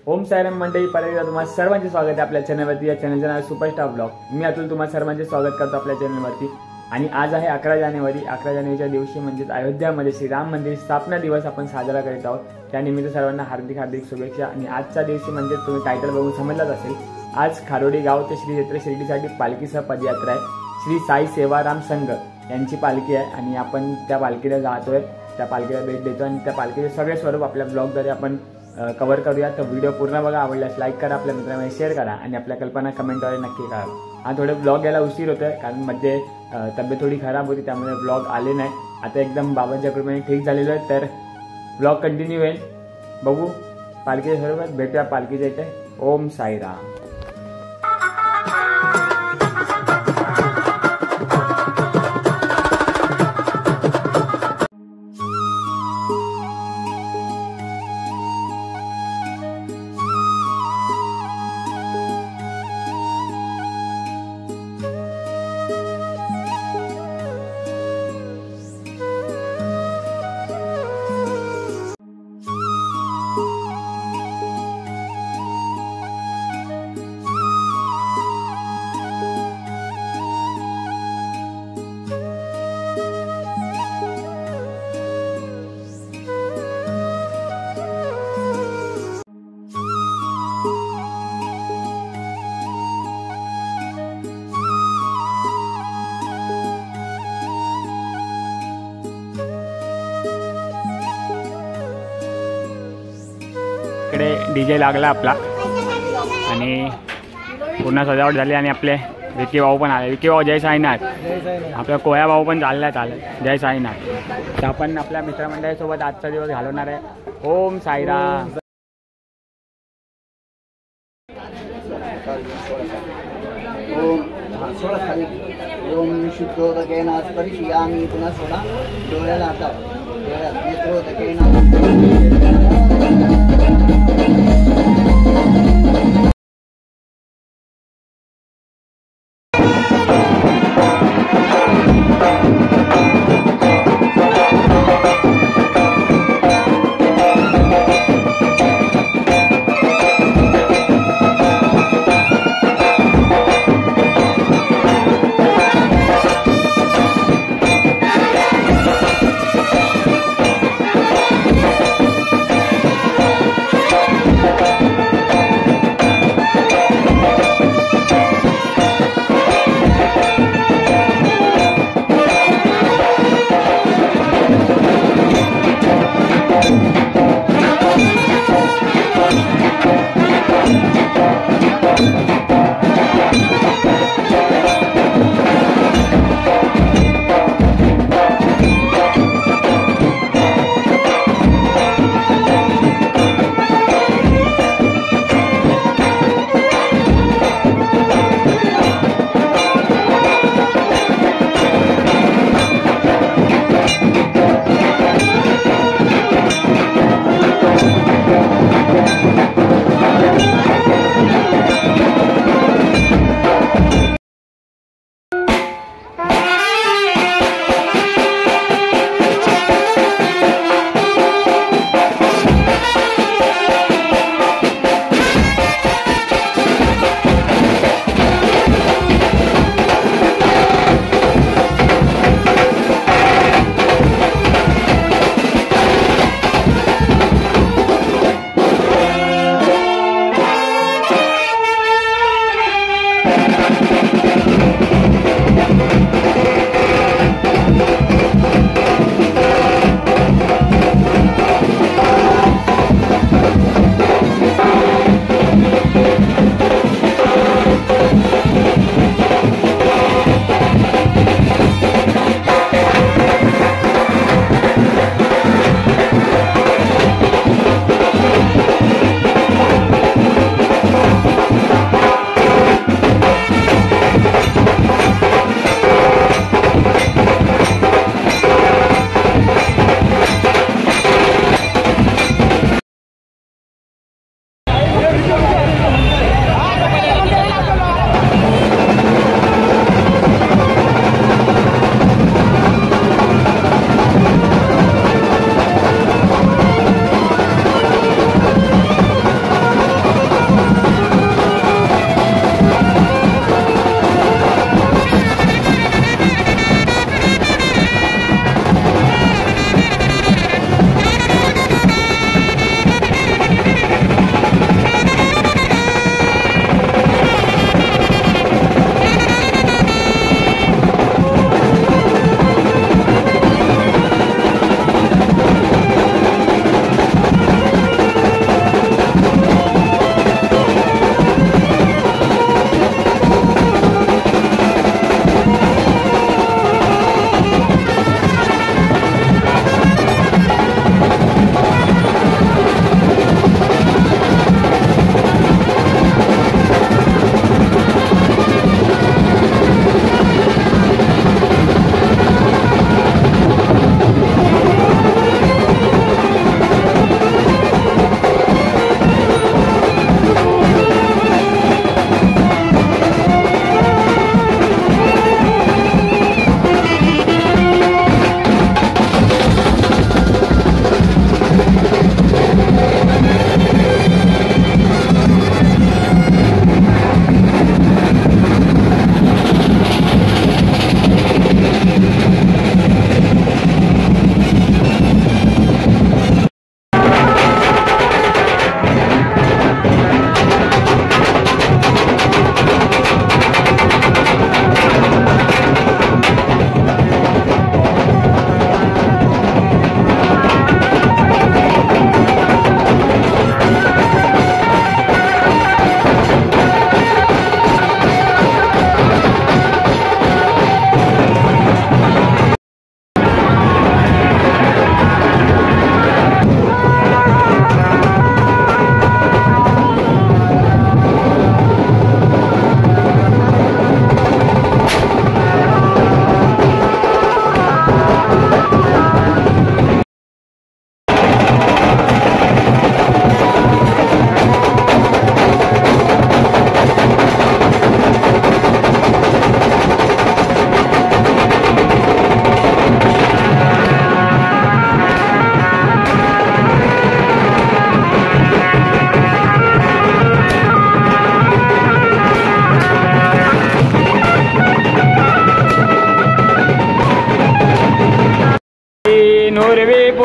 ओम साईराम मंडळी, परत एकदा तुम्हाला सर्वांचे स्वागत आहे आपल्या चॅनलवरती। या चॅनलचं नाव सुपरस्टार ब्लॉग। मी अतुल तुम्हाला सर्वांचे स्वागत करतो आपल्या चॅनलवरती। आणि आज आहे 11 जानेवारी। 11 जानेवारीच्या दिवशी म्हणजेच अयोध्यामध्ये श्रीराम मंदिर स्थापना दिवस आपण साजरा करीत आहोत। त्यानिमित्त सर्वांना हार्दिक शुभेच्छा। आणि आजच्या दिवशी म्हणजे तुम्ही टायटल बघून समजलाच असेल, आज खारोडी गाव ते श्री क्षेत्र शिर्डीसाठी पालखीसह पदयात्रा आहे। श्री साई सेवाराम संघ यांची पालखी आहे आणि आपण त्या पालखीला जातोय, त्या पालखीला भेट देतो आणि त्या पालखीचे सगळे स्वरूप आपल्या ब्लॉगद्वारे आपण कव्हर करूया। तर व्हिडिओ पूर्ण बघा, आवडल्यास लाईक करा, आपल्या मित्रांना शेअर करा आणि आपल्या कल्पना कमेंटद्वारे नक्की करा। हा थोडे ब्लॉग यायला उशीर होतोय कारण मध्ये तब्येत थोडी खराब होती, त्यामुळे ब्लॉग आले नाही। आता एकदम बाबांच्या कृपेने ठीक झालेलो आहे, तर ब्लॉग कंटिन्यू होईल। बघू पालखीच्या स्वरूपात, भेटूया पालखीच्या इथे। ओम साईराम। इकडे डीजे लागला आपला आणि पूर्ण सजावट झाली आणि आपले विकी भाऊ पण आले। विकी भाऊ जय साईनाथ। आपला कोया भाऊ पण चालत जय साईनाथ। तर आपण आपल्या मित्रमंडळीसोबत आजचा दिवस घालवणार आहे। ओम साईराम। ओम शुद्धोदकेन स्पर्शयामि पुनः सोडा डोळ्याला आता डोळ्यात नेत्रोदकेन।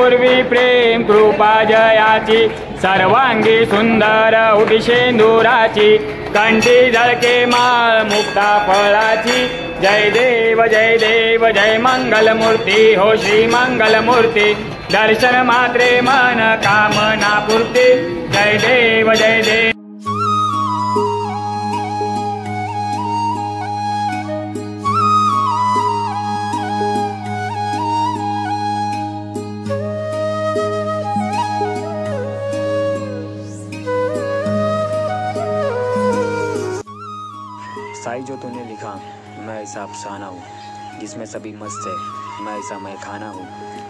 पूर्वी प्रेम कृपा जयाची सर्वांगी सुंदर उटी शेंदुराची कंठी झळके माळ मुक्ता फळाची जय देव जय मंगलमूर्ती हो श्री मंगलमूर्ती दर्शन मात्रे मन कामना पूर्ती जय देव जय देव। साई जो तूने लिखा मैं ऐसा अफसाना हूँ जिसमें सभी मस्त है, मैं ऐसा मैं खाना हूँ।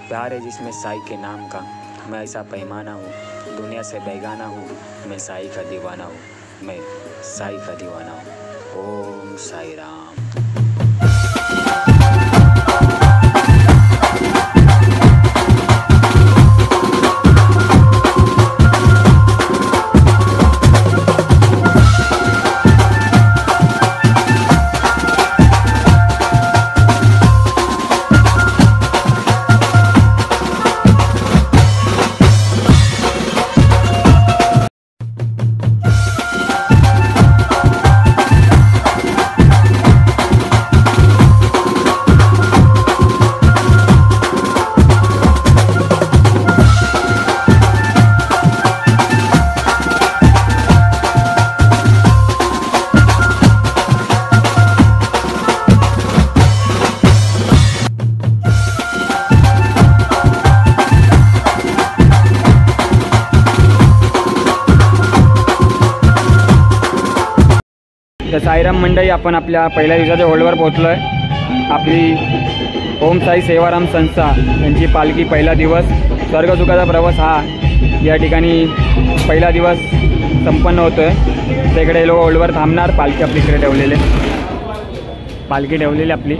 प्यार है जिसमें साई के नाम का, मैं ऐसा पैमाना हूँ। दुनिया से बेगाना हूँ, मैं साई का दीवाना हूँ, मैं साई का दीवाना हूँ। ओम साई राम। तर साईराम मंडळी, आपण आपल्या पहिल्या दिवसाच्या होल्डवर पोहोचलो आहे। आपली ओम साई सेवाराम संस्था यांची पालखी पहिला दिवस स्वर्गसुखाचा प्रवास हा या ठिकाणी पहिला दिवस संपन्न होतो आहे। तिकडे लोक होल्डवर थांबणार, पालखी आपली इकडे ठेवलेली आपली।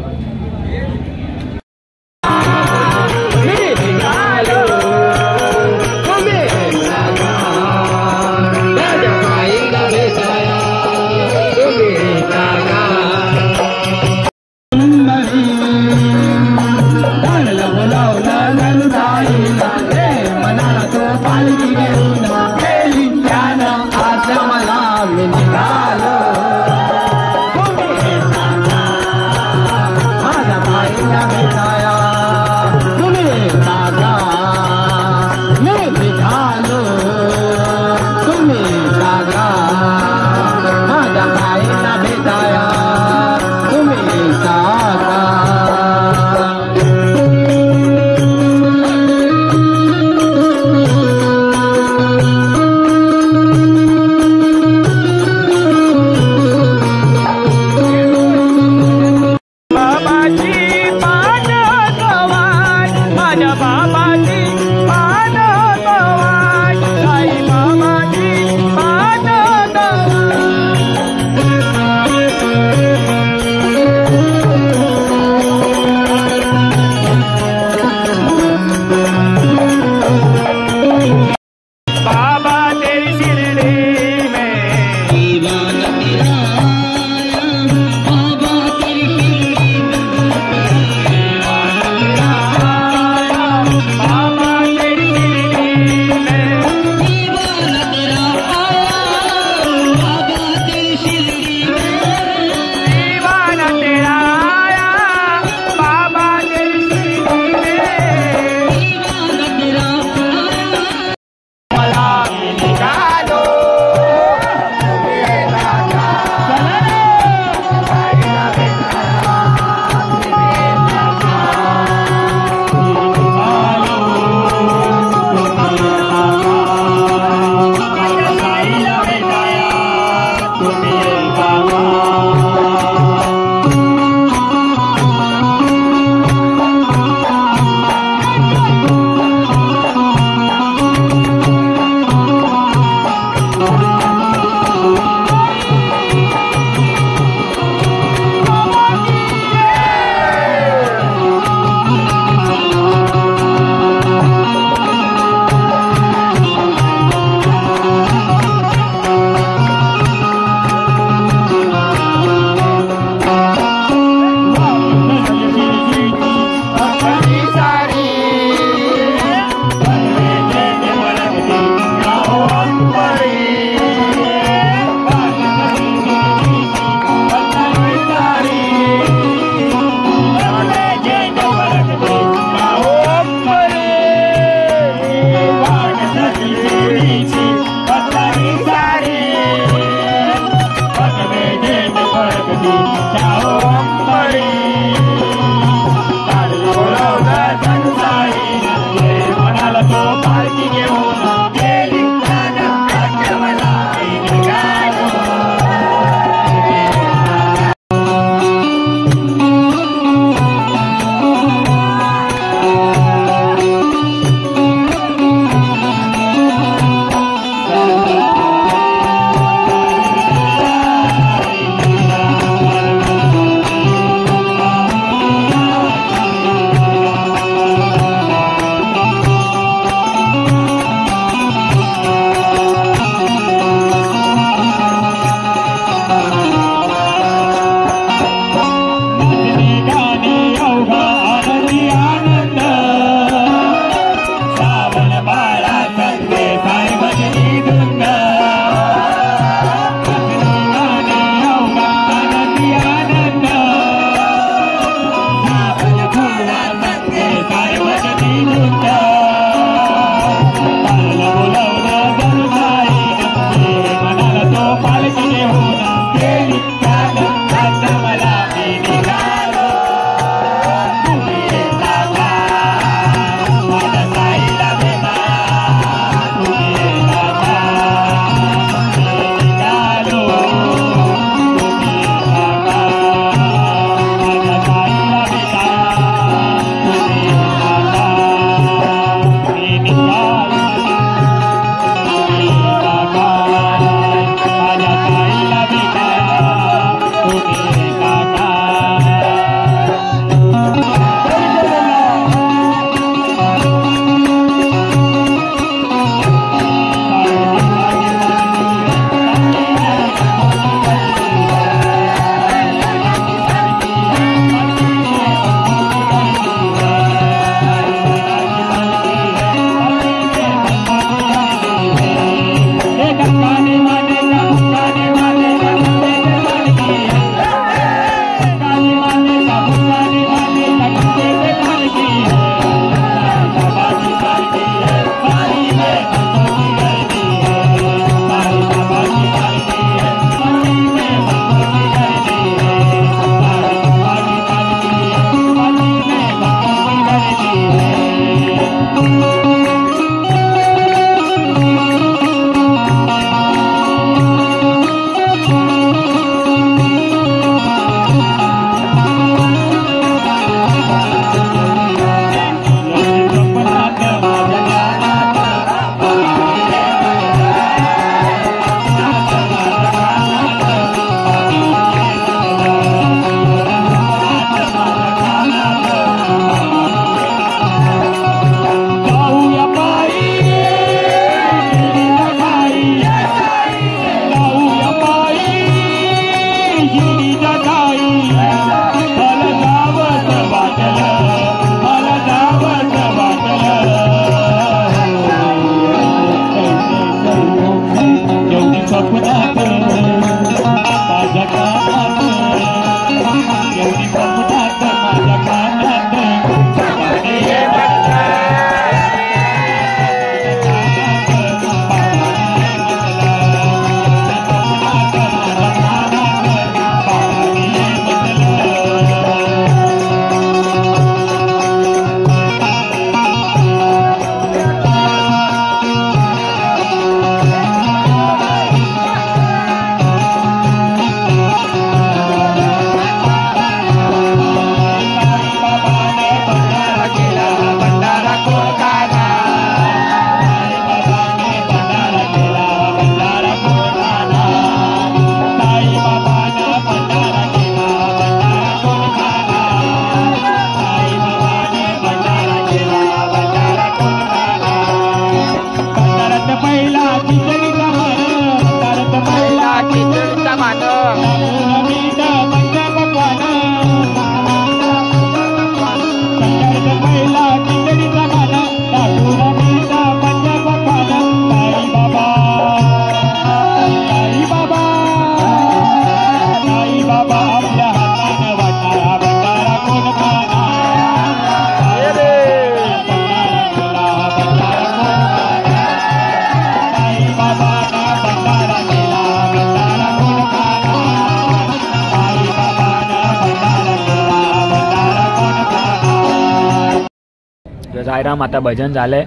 साईराम. आता भजन झालंय,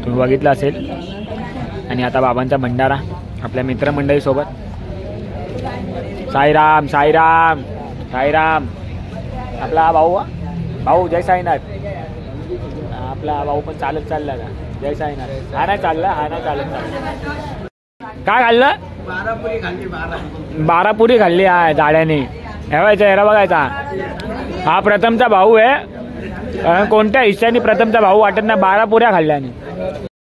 तुम्ही बघितलं असेल. आणि आता बाबांचा भंडारा आपल्या मित्रमंडळीसोबत. साईराम साईराम साईराम. आपला भाऊ जय साईनाथ. आपला भाऊ पण चालत चालला का? जय साईनाथ. हा नाही चालत. काय खाल्लं? 12 पुरी खाल्ली आहे जाड्याने. ठेवायचा हेरा बघायचा. हा प्रथमचा भाऊ आहे. कोणत्या हिश्श्याने प्रथमचा भाऊ वाटत नाही. 12 पुऱ्या खाल्ल्याने.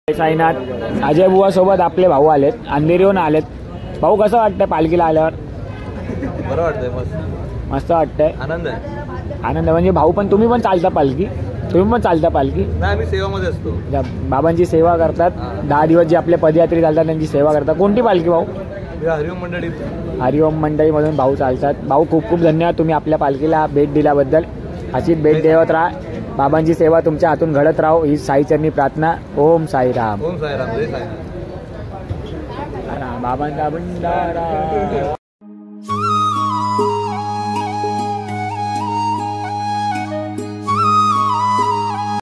जय साईनाथ. अजय बुवा सोबत आपले भाऊ आलेत, अंधेरीहून आलेत. भाऊ कसं वाटतंय पालखीला आल्यावर? बरं वाटतंय. मस्त वाटतंय. आनंद म्हणजे भाऊ पण तुम्ही पण चालता पालखी? तुम्ही पण चालता पालखी? नाही, आम्ही सेवामध्ये असतो. बाबांची सेवा करतात. 10 दिवस जे आपले पदयात्री चालतात त्यांची सेवा करतात. कोणती पालखी भाऊ? हरिओम मंडळी. हरिओम मंडळीमधून भाऊ चालतात. भाऊ खूप खूप धन्यवाद तुम्ही आपल्या पालखीला भेट दिल्याबद्दल. अशीच भेट देत राहा. बाबांची सेवा तुमच्या हातून घडत राहो ही साईचरणी प्रार्थना. ओम साईराम. ओम साईराम. जय साईराम. बाबांचा भंडारा.